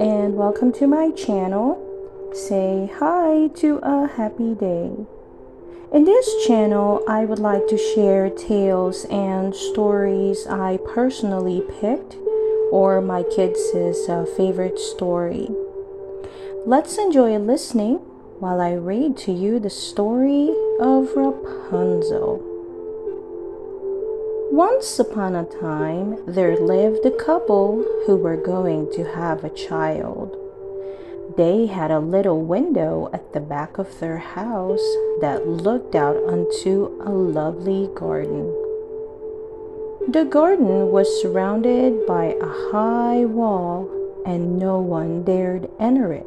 and welcome to my channel. Say hi to a happy day. In this channel, I would like to share tales and stories I personally picked or my kids' favorite story. Let's enjoy listening while I read to you the story of Rapunzel. Once upon a time, there lived a couple who were going to have a child. They had a little window at the back of their house that looked out onto a lovely garden. The garden was surrounded by a high wall, and no one dared enter it,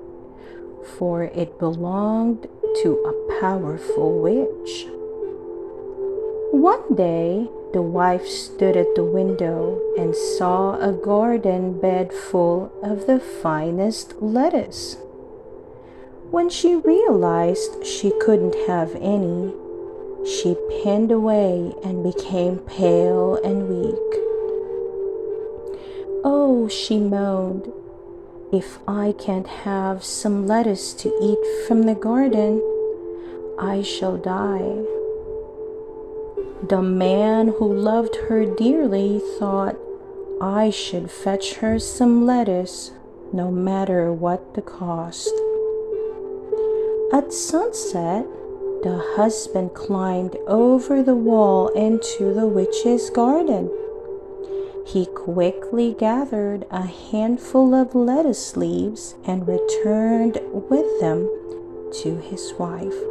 for it belonged to a powerful witch. One day, the wife stood at the window and saw a garden bed full of the finest lettuce. When she realized she couldn't have any, she pinned away and became pale and weak. "Oh," she moaned, "if I can't have some lettuce to eat from the garden, I shall die." The man who loved her dearly thought, "I should fetch her some lettuce, no matter what the cost." At sunset, the husband climbed over the wall into the witch's garden. He quickly gathered a handful of lettuce leaves and returned with them to his wife.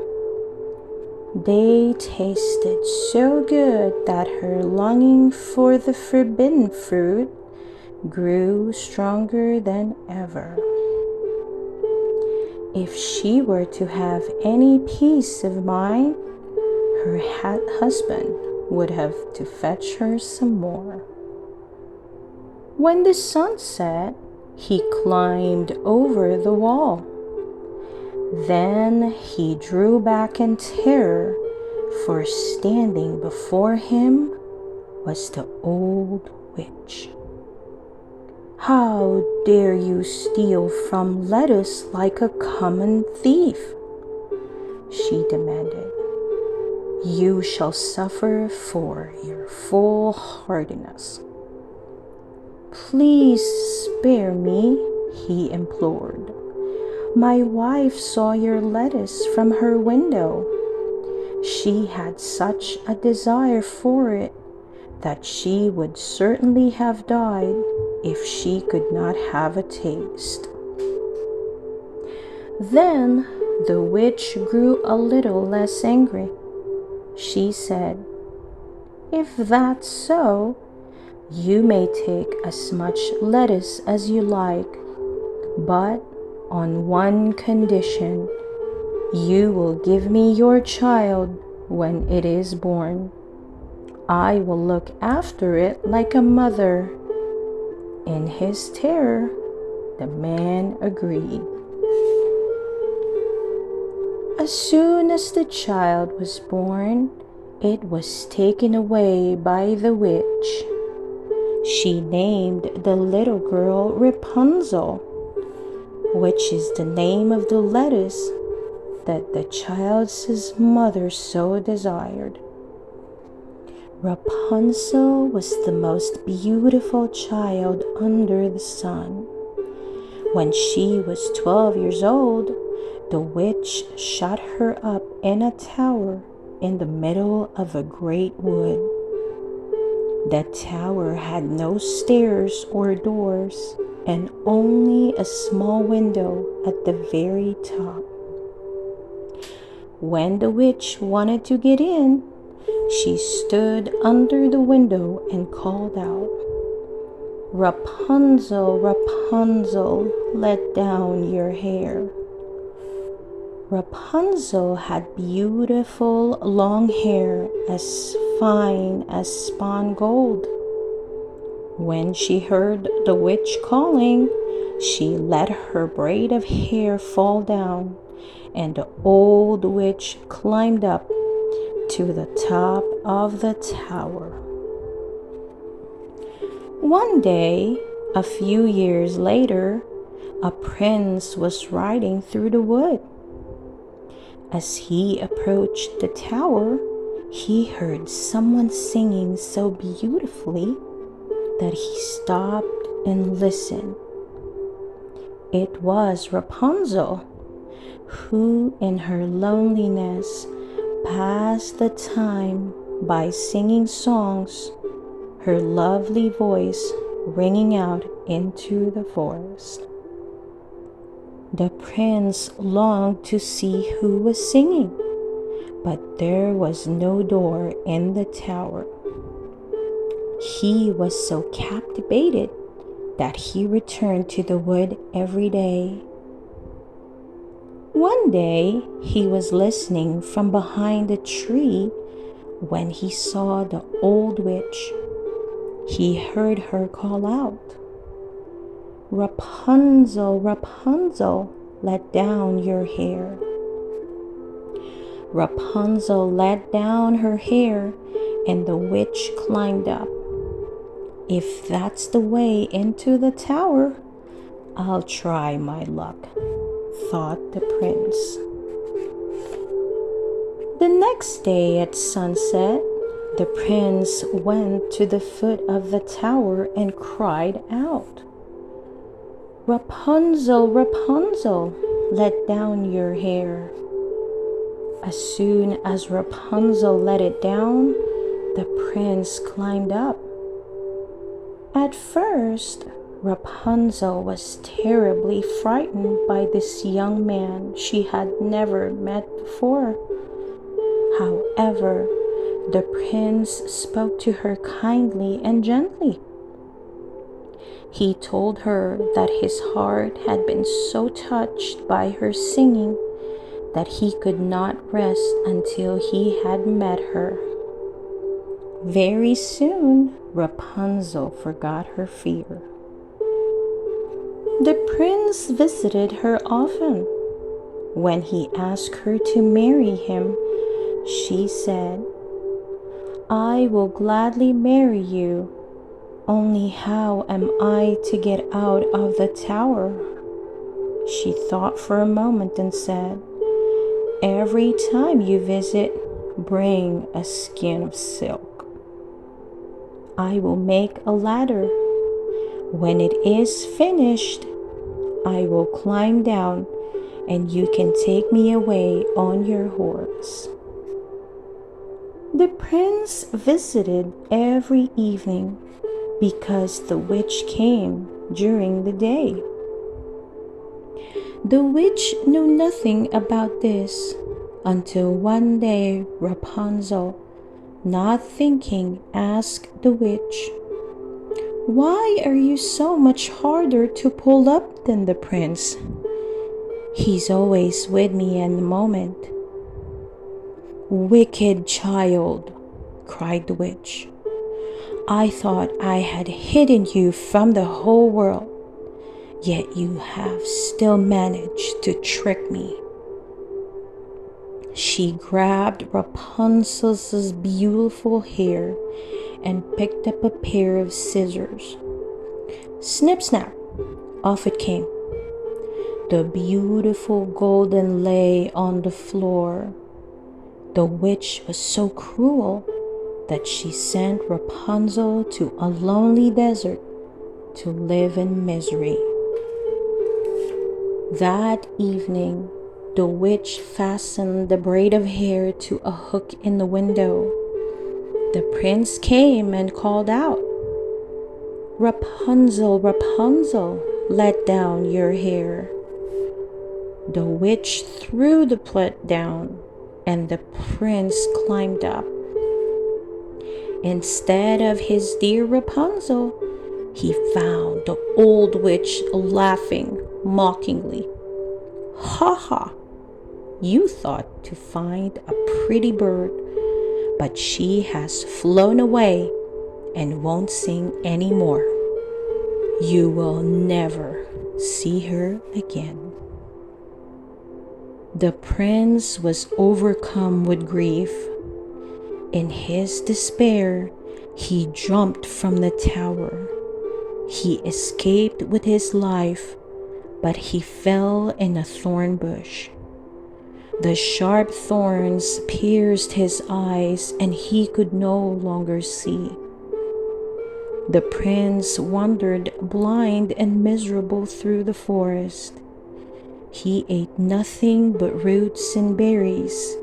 They tasted so good that her longing for the forbidden fruit grew stronger than ever. If she were to have any peace of mind, her husband would have to fetch her some more. When the sun set, he climbed over the wall. Then he drew back in terror, for standing before him was the old witch. "How dare you steal from lettuce like a common thief?" she demanded. "You shall suffer for your foolhardiness." "Please spare me," he implored. "My wife saw your lettuce from her window. She had such a desire for it that she would certainly have died if she could not have a taste." Then the witch grew a little less angry. She said, "If that's so, you may take as much lettuce as you like, but on one condition: you will give me your child when it is born. I will look after it like a mother." In his terror, the man agreed. As soon as the child was born, it was taken away by the witch. She named the little girl Rapunzel, which is the name of the lettuce that the child's mother so desired. Rapunzel was the most beautiful child under the sun. When she was 12 years old, the witch shut her up in a tower in the middle of a great wood. The tower had no stairs or doors, and only a small window at the very top. When the witch wanted to get in, she stood under the window and called out, "Rapunzel, Rapunzel, let down your hair." Rapunzel had beautiful long hair as fine as spun gold. When she heard the witch calling, she let her braid of hair fall down, and the old witch climbed up to the top of the tower. One day, a few years later, A prince was riding through the wood. As he approached the tower, he heard someone singing so beautifully that he stopped and listened. It was Rapunzel, who in her loneliness passed the time by singing songs, her lovely voice ringing out into the forest. The prince longed to see who was singing, but there was no door in the tower. He was so captivated that he returned to the wood every day. One day, he was listening from behind a tree when he saw the old witch. He heard her call out, "Rapunzel, Rapunzel, let down your hair." Rapunzel let down her hair, and the witch climbed up. "If that's the way into the tower, I'll try my luck," thought the prince. The next day at sunset, the prince went to the foot of the tower and cried out, "Rapunzel, Rapunzel, let down your hair." As soon as Rapunzel let it down, the prince climbed up. At first, Rapunzel was terribly frightened by this young man she had never met before. However, the prince spoke to her kindly and gently. He told her that his heart had been so touched by her singing that he could not rest until he had met her. Very soon, Rapunzel forgot her fear. The prince visited her often. When he asked her to marry him, she said, "I will gladly marry you. Only how am I to get out of the tower?" She thought for a moment and said, "Every time you visit, bring a skin of silk. I will make a ladder. When it is finished, I will climb down and you can take me away on your horse." The prince visited every evening because the witch came during the day. The witch knew nothing about this until one day Rapunzel, not thinking, asked the witch, "Why are you so much harder to pull up than the prince? He's always with me in the moment." "Wicked child," cried the witch. "I thought I had hidden you from the whole world, yet you have still managed to trick me." She grabbed Rapunzel's beautiful hair and picked up a pair of scissors. Snip, snap, off it came. The beautiful golden lay on the floor. The witch was so cruel that she sent Rapunzel to a lonely desert to live in misery. That evening, the witch fastened the braid of hair to a hook in the window. The prince came and called out, "Rapunzel, Rapunzel, let down your hair." The witch threw the plait down, and the prince climbed up. Instead of his dear Rapunzel, he found the old witch laughing mockingly. "Ha ha! You thought to find a pretty bird, but she has flown away and won't sing anymore. You will never see her again." The prince was overcome with grief. In his despair, he jumped from the tower. He escaped with his life, but he fell in a thorn bush. The sharp thorns pierced his eyes, and he could no longer see. The prince wandered blind and miserable through the forest. He ate nothing but roots and berries,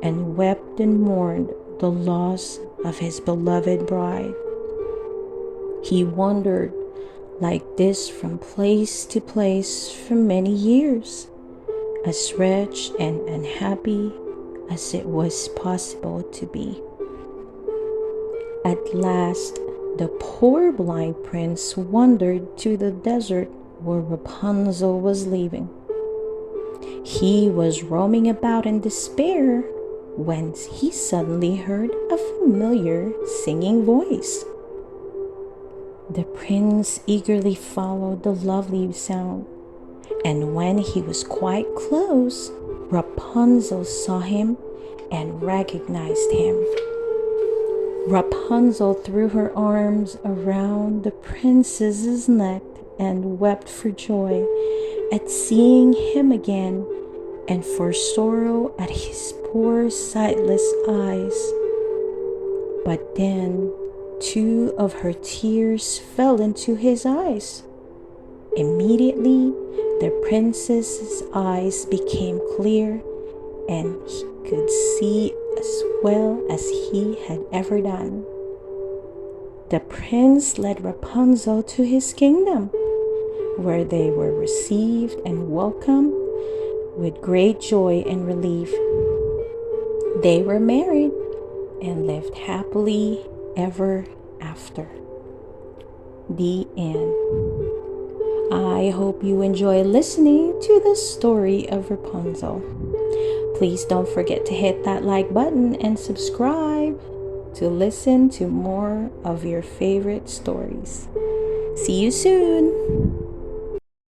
and wept and mourned the loss of his beloved bride. He wandered like this from place to place for many years, as wretched and unhappy as it was possible to be. At last, the poor blind prince wandered to the desert where Rapunzel was living. He was roaming about in despair when he suddenly heard a familiar singing voice. The prince eagerly followed the lovely sound, and when he was quite close, Rapunzel saw him and recognized him. Rapunzel threw her arms around the prince's neck and wept for joy at seeing him again, and for sorrow at his poor sightless eyes. But then 2 of her tears fell into his eyes. Immediately, the prince's eyes became clear, and he could see as well as he had ever done. The prince led Rapunzel to his kingdom, where they were received and welcomed with great joy and relief. They were married and lived happily ever after. The end. I hope you enjoy listening to the story of Rapunzel. Please don't forget to hit that like button and subscribe to listen to more of your favorite stories. See you soon!